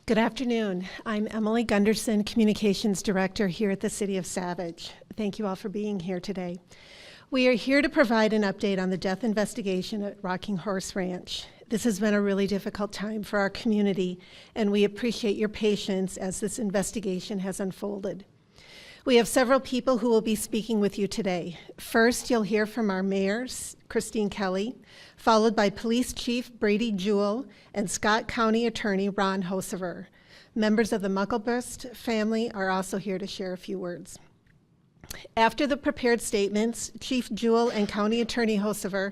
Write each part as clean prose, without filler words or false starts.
Good afternoon. I'm Emily Gunderson, Communications Director here at the City of Savage. Thank you all for being here today. We are here to provide an update on the death investigation at Rocking Horse Ranch. This has been a really difficult time for our community, and we appreciate your patience as this investigation has unfolded. We have several people who will be speaking with you today. First, you'll hear from our mayors, Christine Kelly, followed by Police Chief Brady Juell and Scott County Attorney Ron Hocevar. Members of the Muklebust family are also here to share a few words. After the prepared statements, Chief Juell and County Attorney Hocevar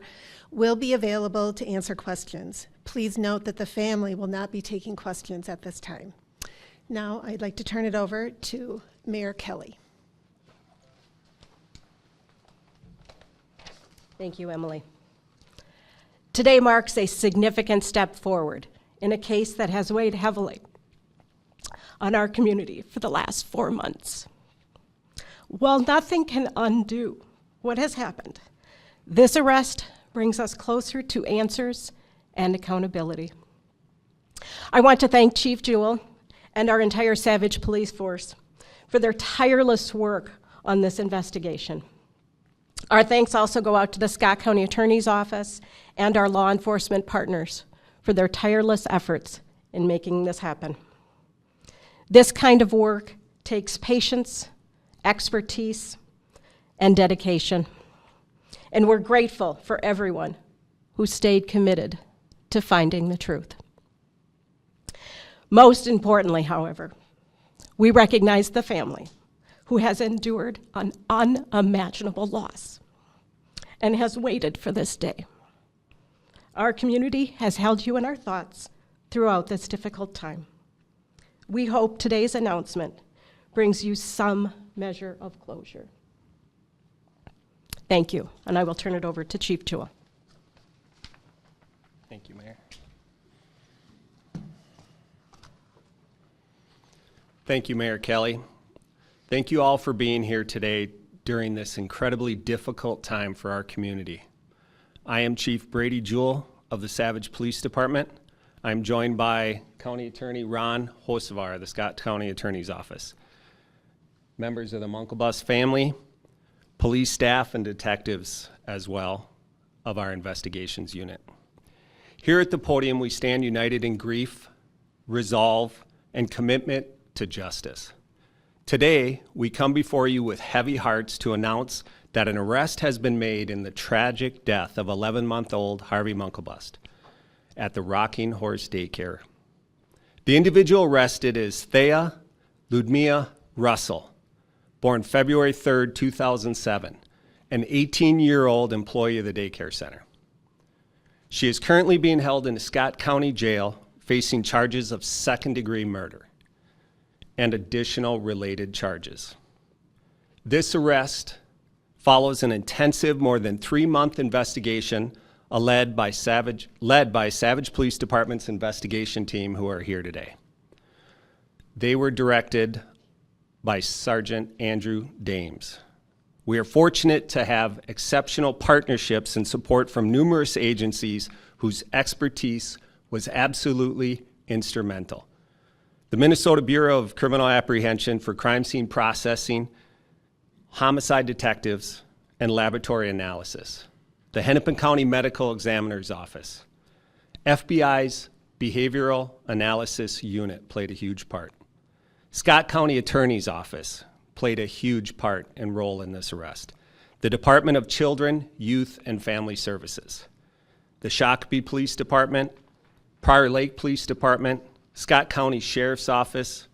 will be available to answer questions. Please note that the family will not be taking questions at this time. Now, I'd like to turn it over to Mayor Kelly. Thank you, Emily. Today marks a significant step forward in a case that has weighed heavily on our community for the last 4 months. While nothing can undo what has happened, this arrest brings us closer to answers and accountability. I want to thank Chief Juell and our entire Savage Police Force for their tireless work on this investigation. Our thanks also go out to the Scott County Attorney's Office and our law enforcement partners for their tireless efforts in making this happen. This kind of work takes patience, expertise, and dedication. And we're grateful for everyone who stayed committed to finding the truth. Most importantly, however, we recognize the family who has endured an unimaginable loss and has waited for this day. Our community has held you in our thoughts throughout this difficult time. We hope today's announcement brings you some measure of closure. Thank you, and I will turn it over to Chief Juell. Thank you, Mayor. Thank you, Mayor Kelly. Thank you all for being here today during this incredibly difficult time for our community. I am Chief Brady Juell of the Savage Police Department. I'm joined by County Attorney Ron Hocevar, the Scott County Attorney's Office, members of the Muklebust family, police staff, and detectives as well of our investigations unit. Here at the podium, we stand united in grief, resolve, and commitment to justice. Today, we come before you with heavy hearts to announce that an arrest has been made in the tragic death of 11-month-old Harvey Muklebust at the Rocking Horse Daycare. The individual arrested is Thea Ludmilla Russell, born February 3rd, 2007, an 18-year-old employee of the daycare center. She is currently being held in the Scott County Jail, facing charges of second-degree murder and additional related charges. This arrest follows an intensive, more than 3-month investigation led by Savage Police Department's investigation team, who are here today. They were directed by Sergeant Andrew Dames. We are fortunate to have exceptional partnerships and support from numerous agencies whose expertise was absolutely instrumental. The Minnesota Bureau of Criminal Apprehension for crime scene processing, homicide detectives, and laboratory analysis. The Hennepin County Medical Examiner's Office. FBI's Behavioral Analysis Unit played a huge part. Scott County Attorney's Office played a huge part and role in this arrest. The Department of Children, Youth, and Family Services. The Shakopee Police Department, Prior Lake Police Department, Scott County Sheriff's Office,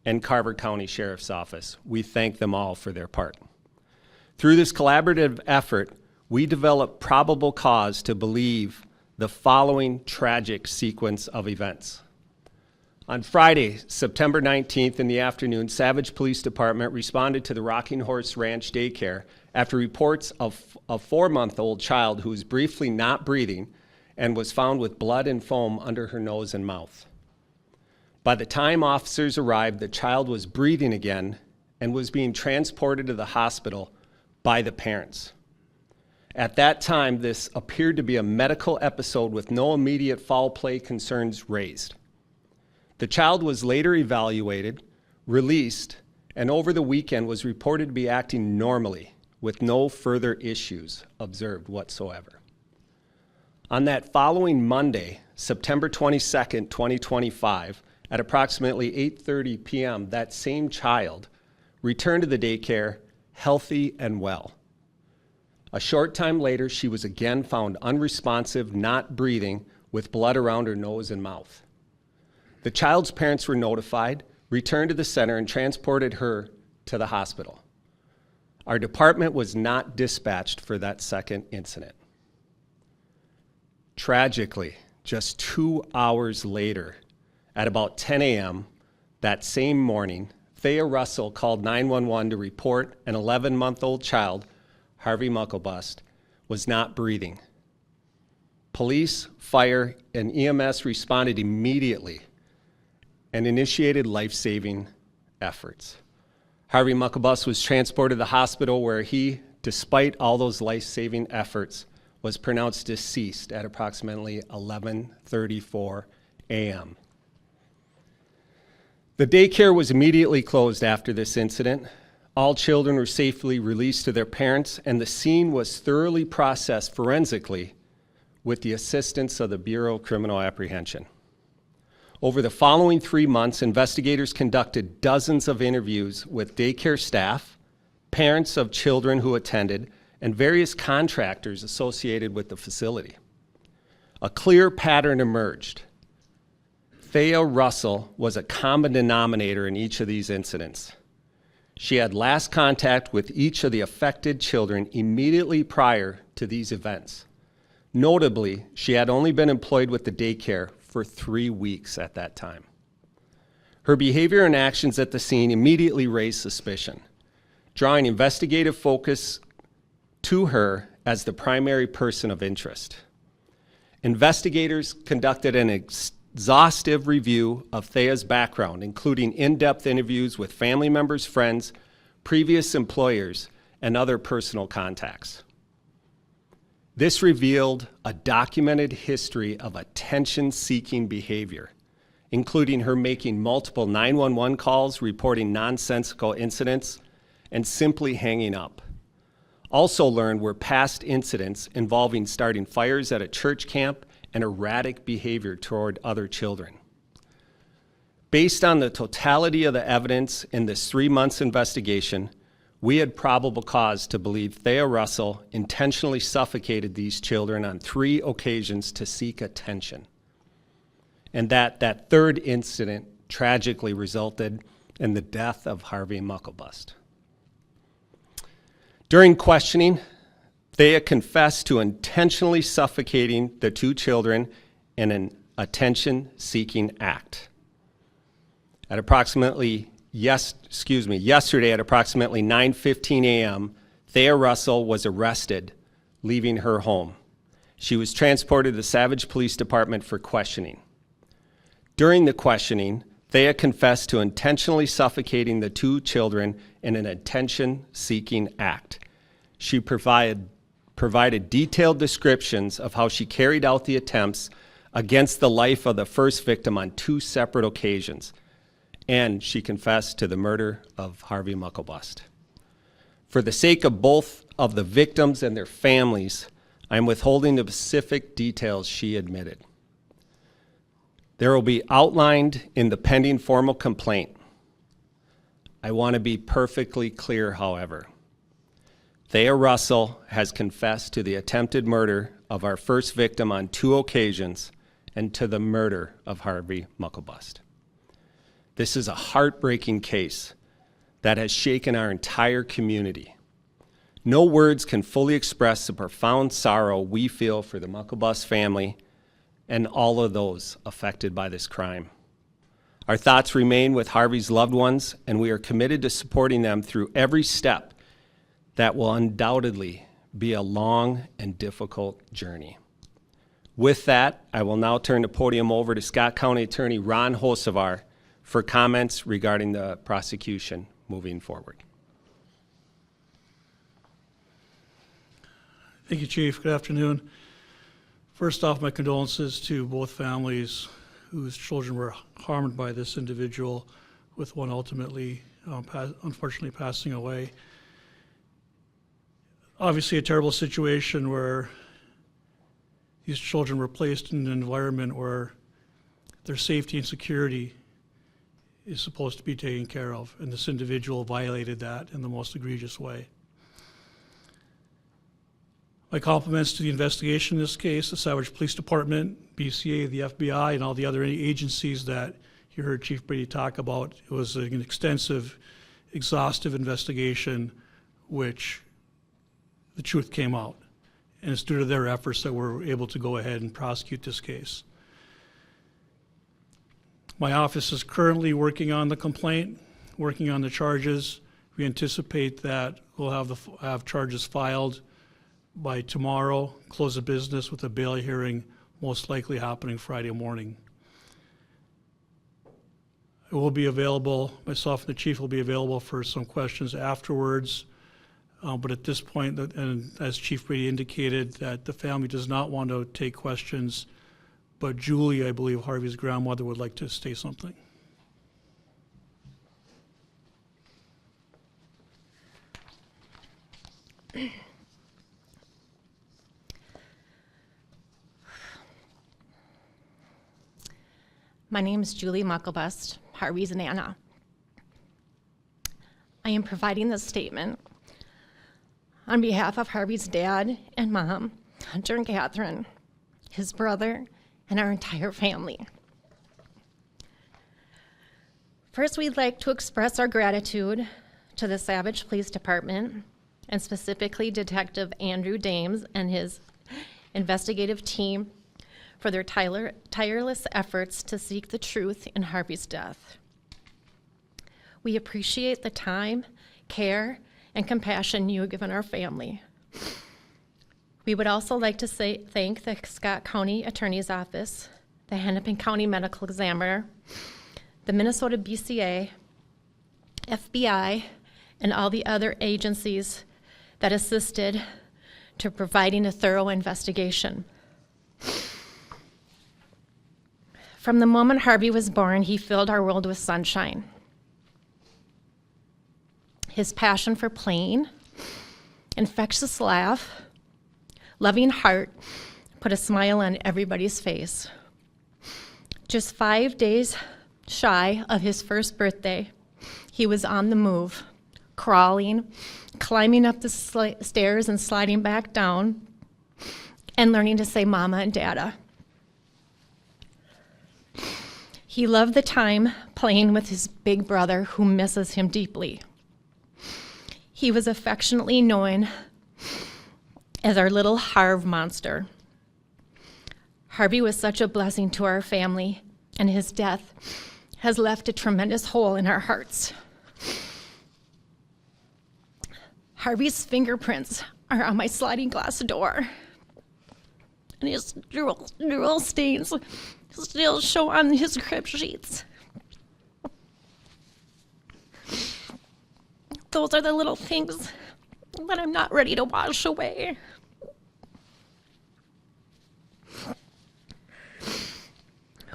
and Carver County Sheriff's Office. We thank them all for their part. Through this collaborative effort, we developed probable cause to believe the following tragic sequence of events. On Friday, September 19th in the afternoon, Savage Police Department responded to the Rocking Horse Ranch Daycare after reports of a 4-month-old child who was briefly not breathing and was found with blood and foam under her nose and mouth. By the time officers arrived, the child was breathing again and was being transported to the hospital by the parents. At that time, this appeared to be a medical episode with no immediate foul play concerns raised. The child was later evaluated, released, and over the weekend was reported to be acting normally with no further issues observed whatsoever. On that following Monday, September 22nd, 2025, at approximately 8:30 p.m., that same child returned to the daycare healthy and well. A short time later, she was again found unresponsive, not breathing, with blood around her nose and mouth. The child's parents were notified, returned to the center, and transported her to the hospital. Our department was not dispatched for that second incident. Tragically, just 2 hours later, at about 10 a.m. that same morning, Thea Russell called 911 to report an 11-month-old child, Harvey Muklebust, was not breathing. Police, fire, and EMS responded immediately and initiated life-saving efforts. Harvey Muklebust was transported to the hospital where he, despite all those life-saving efforts, was pronounced deceased at approximately 11:34 a.m. The daycare was immediately closed after this incident. All children were safely released to their parents, and the scene was thoroughly processed forensically with the assistance of the Bureau of Criminal Apprehension. Over the following 3 months, investigators conducted dozens of interviews with daycare staff, parents of children who attended, and various contractors associated with the facility. A clear pattern emerged. Thea Russell was a common denominator in each of these incidents. She had last contact with each of the affected children immediately prior to these events. Notably, she had only been employed with the daycare for 3 weeks at that time. Her behavior and actions at the scene immediately raised suspicion, drawing investigative focus to her as the primary person of interest. Investigators conducted an exhaustive review of Thea's background, including in-depth interviews with family members, friends, previous employers, and other personal contacts. This revealed a documented history of attention-seeking behavior, including her making multiple 911 calls, reporting nonsensical incidents, and simply hanging up. Also learned were past incidents involving starting fires at a church camp and erratic behavior toward other children. Based on the totality of the evidence in this 3 months investigation, we had probable cause to believe Thea Russell intentionally suffocated these children on 3 occasions to seek attention, and that third incident tragically resulted in the death of Harvey Muklebust. During questioning, Thea confessed to intentionally suffocating the 2 children in an attention-seeking act. Yesterday at approximately 9:15 a.m., Thea Russell was arrested, leaving her home. She was transported to the Savage Police Department for questioning. During the questioning, Thea confessed to intentionally suffocating the 2 children in an attention-seeking act. She provided detailed descriptions of how she carried out the attempts against the life of the first victim on 2 separate occasions, and she confessed to the murder of Harvey Muklebust. For the sake of both of the victims and their families, I am withholding the specific details she admitted. There will be outlined in the pending formal complaint. I want to be perfectly clear, however. Thea Russell has confessed to the attempted murder of our first victim on 2 occasions and to the murder of Harvey Muklebust. This is a heartbreaking case that has shaken our entire community. No words can fully express the profound sorrow we feel for the Muklebust family and all of those affected by this crime. Our thoughts remain with Harvey's loved ones, and we are committed to supporting them through every step that will undoubtedly be a long and difficult journey. With that, I will now turn the podium over to Scott County Attorney Ron Hocevar for comments regarding the prosecution moving forward. Thank you, Chief. Good afternoon. First off, my condolences to both families whose children were harmed by this individual, with one ultimately unfortunately passing away. Obviously a terrible situation where these children were placed in an environment where their safety and security is supposed to be taken care of, and this individual violated that in the most egregious way. My compliments to the investigation in this case, the Savage Police Department, BCA, the FBI, and all the other agencies that you heard Chief Brady talk about. It was an extensive, exhaustive investigation which the truth came out. And it's due to their efforts that we're able to go ahead and prosecute this case. My office is currently working on the complaint, working on the charges. We anticipate that we'll have charges filed by tomorrow, close of business with a bail hearing most likely happening Friday morning. It will be available, myself and the chief will be available for some questions afterwards. But at this point, and as Chief Brady indicated, that the family does not want to take questions, but Julie, I believe Harvey's grandmother, would like to say something. My name is Julie Muklebust, Harvey's Nana. I am providing this statement on behalf of Harvey's dad and mom, Hunter and Catherine, his brother, and our entire family. First, we'd like to express our gratitude to the Savage Police Department, and specifically Detective Andrew Dames and his investigative team for their tireless efforts to seek the truth in Harvey's death. We appreciate the time, care, and compassion you have given our family. We would also like to thank the Scott County Attorney's Office, the Hennepin County Medical Examiner, the Minnesota BCA, FBI, and all the other agencies that assisted to providing a thorough investigation. From the moment Harvey was born, he filled our world with sunshine. His passion for playing, infectious laugh, loving heart put a smile on everybody's face. Just 5 days shy of his first birthday, he was on the move, crawling, climbing up the stairs and sliding back down, and learning to say mama and dada. He loved the time playing with his big brother, who misses him deeply. He was affectionately known as our little Harv monster. Harvey was such a blessing to our family, and his death has left a tremendous hole in our hearts. Harvey's fingerprints are on my sliding glass door, and his drool stains still show on his crib sheets. Those are the little things that I'm not ready to wash away.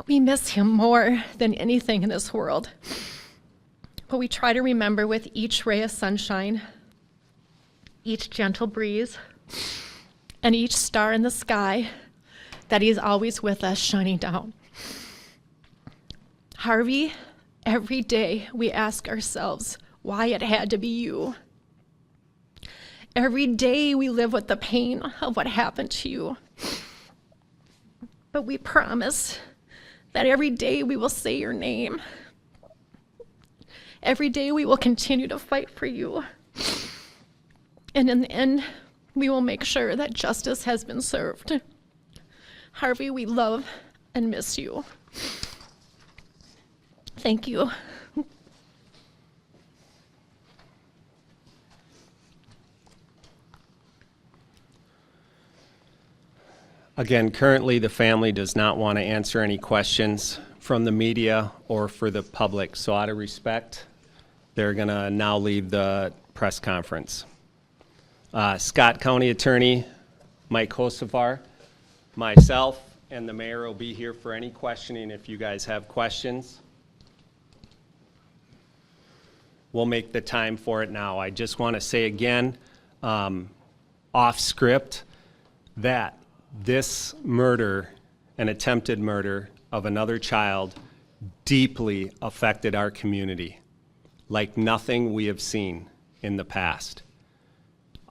We miss him more than anything in this world, but we try to remember with each ray of sunshine, each gentle breeze, and each star in the sky that he's always with us, shining down. Harvey, every day we ask ourselves why it had to be you. Every day we live with the pain of what happened to you. But we promise that every day we will say your name. Every day we will continue to fight for you. And in the end, we will make sure that justice has been served. Harvey, we love and miss you. Thank you. Again, currently the family does not want to answer any questions from the media or for the public. So out of respect, they're going to now leave the press conference. Scott County Attorney Mike Hocevar, myself, and the mayor will be here for any questioning if you guys have questions. We'll make the time for it now. I just want to say again, off script, that this murder, an attempted murder of another child, deeply affected our community like nothing we have seen in the past.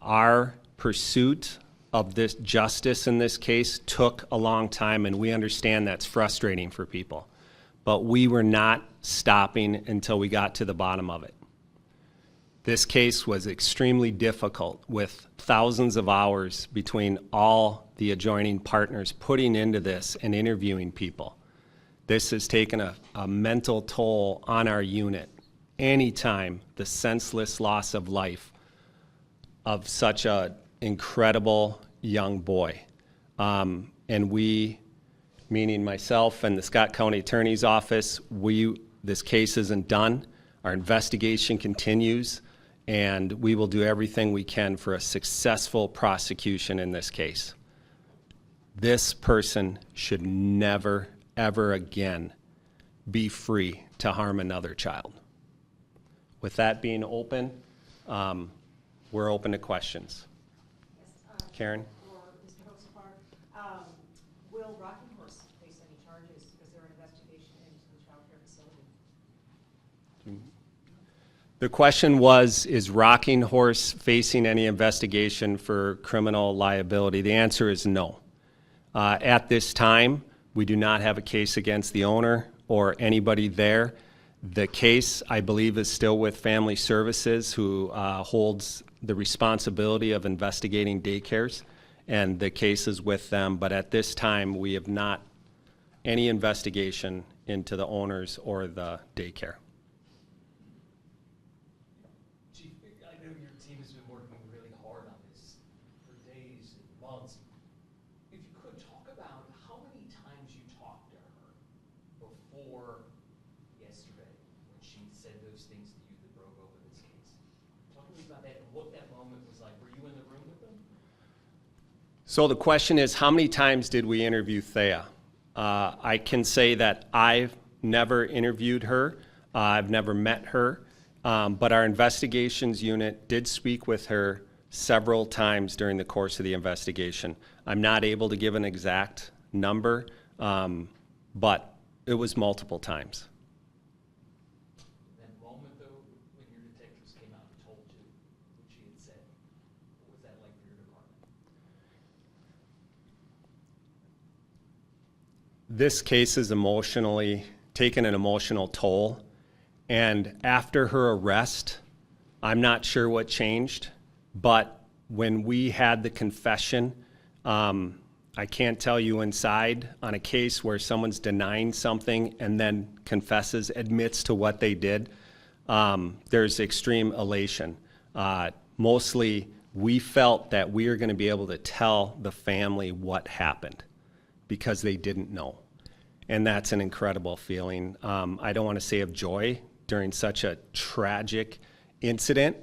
Our pursuit of this justice in this case took a long time, and we understand that's frustrating for people. But we were not stopping until we got to the bottom of it. This case was extremely difficult, with thousands of hours between all the adjoining partners putting into this and interviewing people. This has taken a mental toll on our unit. Anytime the senseless loss of life of such an incredible young boy. And we, meaning myself and the Scott County Attorney's Office, this case isn't done. Our investigation continues, and we will do everything we can for a successful prosecution in this case. This person should never, ever again be free to harm another child. With that being open, we're open to questions. Yes, Karen? For Mr. Hocevar, will Rocking Horse face any charges? Is there an investigation into the child care facility? The question was, is Rocking Horse facing any investigation for criminal liability? The answer is no. At this time, we do not have a case against the owner or anybody there. The case, I believe, is still with Family Services, who holds the responsibility of investigating daycares, and the case is with them. But at this time, we have not any investigation into the owners or the daycare. Chief, I know your team has been working really hard on this for days and months. If you could talk about how many times you talked to her before yesterday when she said those things to you that broke open this case. Talk to me about that and what that moment was like. Were you in the room with them? So the question is, how many times did we interview Thea? I can say that I've never interviewed her. I've never met her. But our investigations unit did speak with her several times during the course of the investigation. I'm not able to give an exact number, but it was multiple times. That moment, though, when your detectives came out and told you what she had said, what was that like for your department? This case has taken an emotional toll. And after her arrest, I'm not sure what changed, but when we had the confession, I can't tell you inside on a case where someone's denying something and then confesses, admits to what they did, there's extreme elation. Mostly, we felt that we were going to be able to tell the family what happened because they didn't know. And that's an incredible feeling. I don't want to say of joy during such a tragic incident.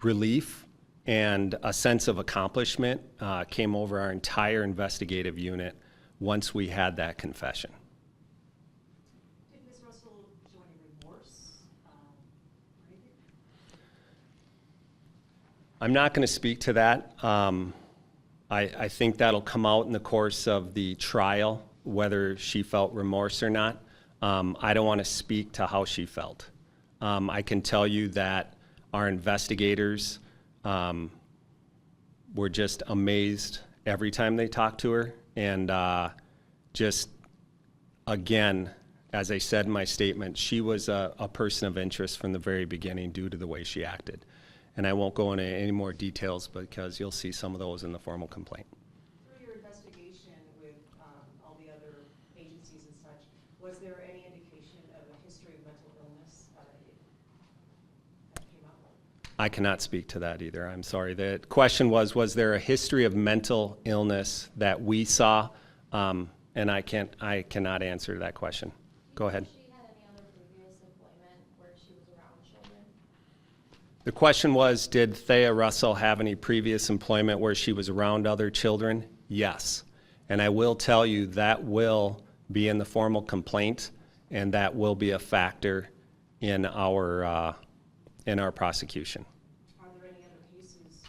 Relief and a sense of accomplishment came over our entire investigative unit once we had that confession. Did Ms. Russell show any remorse or anything? I'm not going to speak to that. I think that'll come out in the course of the trial, whether she felt remorse or not. I don't want to speak to how she felt. I can tell you that our investigators were just amazed every time they talked to her. And just, again, as I said in my statement, she was a person of interest from the very beginning due to the way she acted. And I won't go into any more details because you'll see some of those in the formal complaint. Through your investigation with all the other agencies and such, was there any indication of a history of mental illness that came out? I cannot speak to that either. I'm sorry. The question was there a history of mental illness that we saw? And I cannot answer that question. Go ahead. She had any other previous employment where she was around children? The question was, did Thea Russell have any previous employment where she was around other children? Yes. And I will tell you that will be in the formal complaint, and that will be a factor in our prosecution. Are there any other cases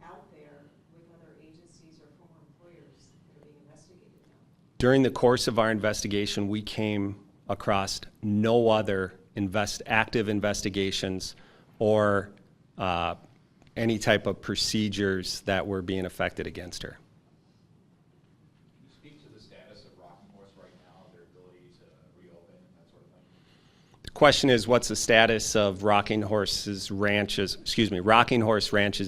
out there with other agencies or former employers that are being investigated now? During the course of our investigation, we came across no other active investigations or any type of procedures that were being affected against her. Can you speak to the status of Rocking Horse right now, their ability to reopen, that sort of thing? The question is, what's the status of Rocking Horse Ranch's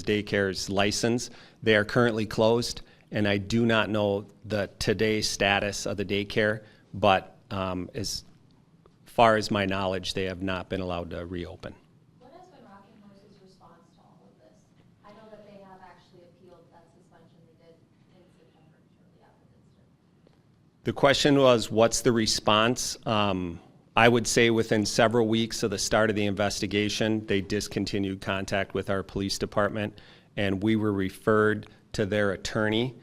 daycare's license? They are currently closed, and I do not know the today's status of the daycare, but as far as my knowledge, they have not been allowed to reopen. What has been Rocking Horse's response to all of this? I know that they have actually appealed that suspension they did in September, shortly after the incident. The question was, what's the response? I would say within several weeks of the start of the investigation, they discontinued contact with our police department, and we were referred to their attorney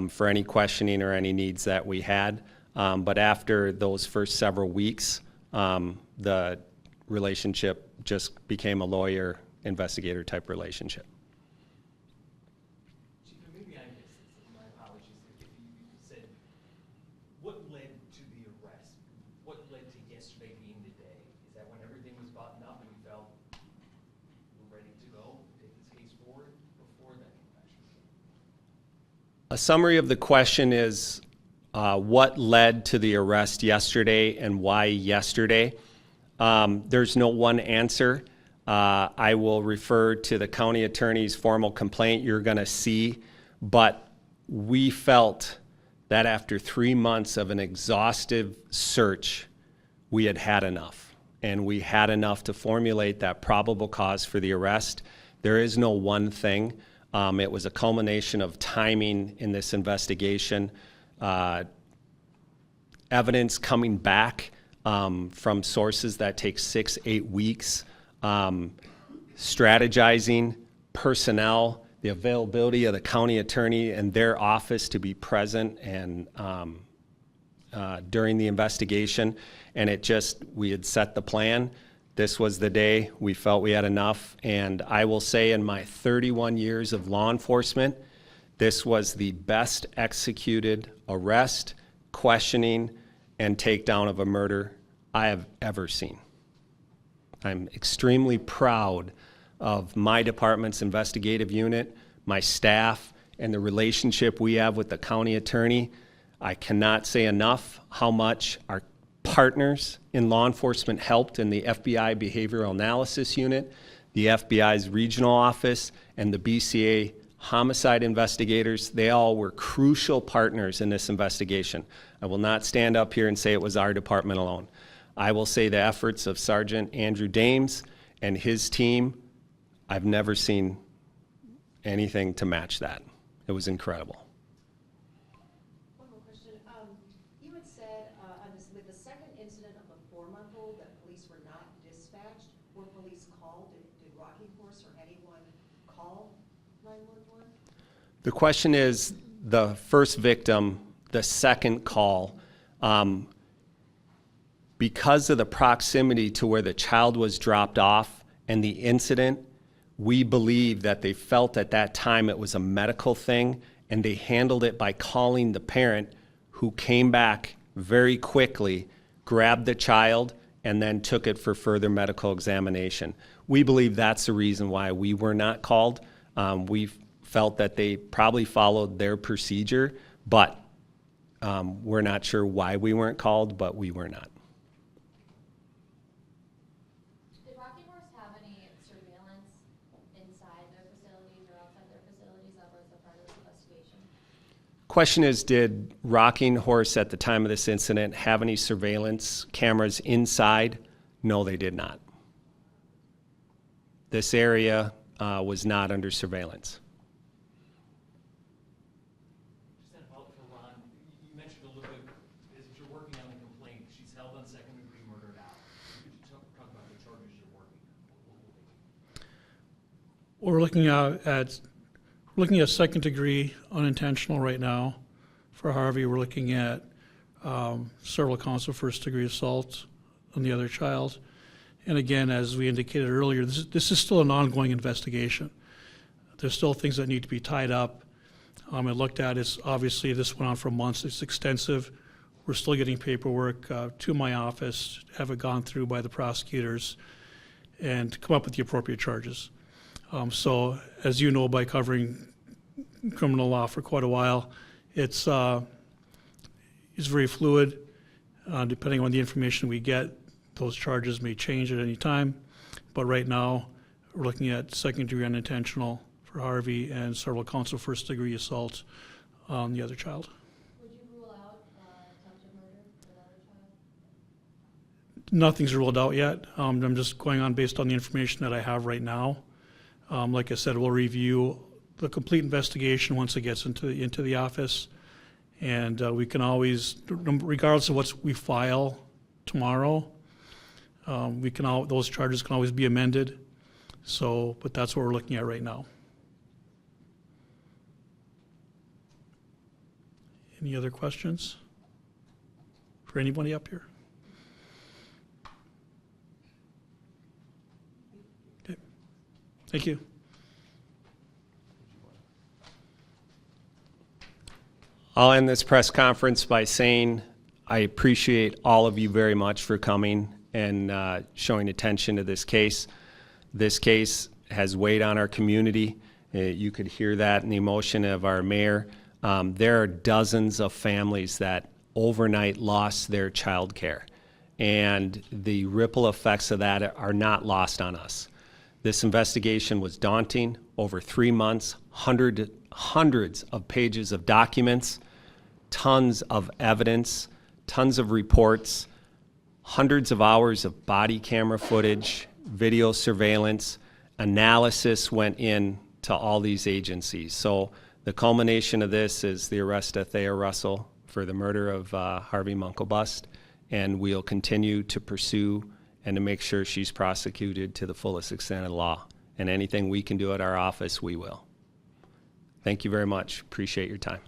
for any questioning or any needs that we had. But after those first several weeks, the relationship just became a lawyer-investigator type relationship. Chief, and maybe I missed this, and my apologies if you said, what led to the arrest? What led to yesterday being the day? Is that when everything was buttoned up and you felt we're ready to go, take this case forward, before that confession? A summary of the question is, what led to the arrest yesterday and why yesterday? There's no one answer. I will refer to the county attorney's formal complaint you're going to see, but we felt that after 3 months of an exhaustive search, we had had enough, and we had enough to formulate that probable cause for the arrest. There is no one thing. It was a culmination of timing in this investigation, evidence coming back from sources that take 6-8 weeks, strategizing, personnel, the availability of the county attorney and their office to be present and during the investigation. And we had set the plan. This was the day we felt we had enough. And I will say, in my 31 years of law enforcement, this was the best executed arrest, questioning, and takedown of a murder I have ever seen. I'm extremely proud of my department's investigative unit, my staff, and the relationship we have with the county attorney. I cannot say enough how much our partners in law enforcement helped in the FBI Behavioral Analysis Unit, the FBI's regional office, and the BCA homicide investigators. They all were crucial partners in this investigation. I will not stand up here and say it was our department alone. I will say the efforts of Sergeant Andrew Dames and his team, I've never seen anything to match that. It was incredible. One more question. You had said with the second incident of the 4-month-old that police were not dispatched. Were police called? Did Rocking Horse or anyone call 911? The question is, the first victim, the second call, because of the proximity to where the child was dropped off and the incident, we believe that they felt at that time it was a medical thing, and they handled it by calling the parent, who came back very quickly, grabbed the child, and then took it for further medical examination. We believe that's the reason why we were not called. We felt that they probably followed their procedure, but we're not sure why we weren't called, but we were not. Did Rocking Horse have any surveillance inside their facilities or outside their facilities that was a part of the investigation? Question is, did Rocking Horse at the time of this incident have any surveillance cameras inside? No, they did not. This area was not under surveillance. Just a follow-up for Ron. You mentioned a little bit, as you're working on the complaint, she's held on second-degree murder now. Could you talk about the charges you're working on? We're looking at second degree unintentional right now, For Harvey, we're looking at several counts of first-degree assault on the other child. And again, as we indicated earlier, this is still an ongoing investigation. There's still things that need to be tied up and looked at. It's obviously, this went on for months. It's extensive. We're still getting paperwork to my office, have it gone through by the prosecutors, and come up with the appropriate charges. So, as you know, by covering criminal law for quite a while, it's very fluid. Depending on the information we get, those charges may change at any time. But right now, we're looking at second-degree unintentional for Harvey and several counts of first-degree assault on the other child. Would you rule out attempted murder for the other child? Nothing's ruled out yet. I'm just going on based on the information that I have right now. Like I said, we'll review the complete investigation once it gets into the office, and we can always, regardless of what we file tomorrow, those charges can always be amended. So, but that's what we're looking at right now. Any other questions for anybody up here? Okay. Thank you. I'll end this press conference by saying I appreciate all of you very much for coming and showing attention to this case. This case has weighed on our community. You could hear that in the emotion of our mayor. There are dozens of families that overnight lost their child care, and the ripple effects of that are not lost on us. This investigation was daunting, over 3 months, hundreds of pages of documents, tons of evidence, tons of reports, hundreds of hours of body camera footage, video surveillance, analysis went in to all these agencies. So the culmination of this is the arrest of Thea Russell for the murder of Harvey Muklebust, and we'll continue to pursue and to make sure she's prosecuted to the fullest extent of the law. And anything we can do at our office, we will. Thank you very much. Appreciate your time.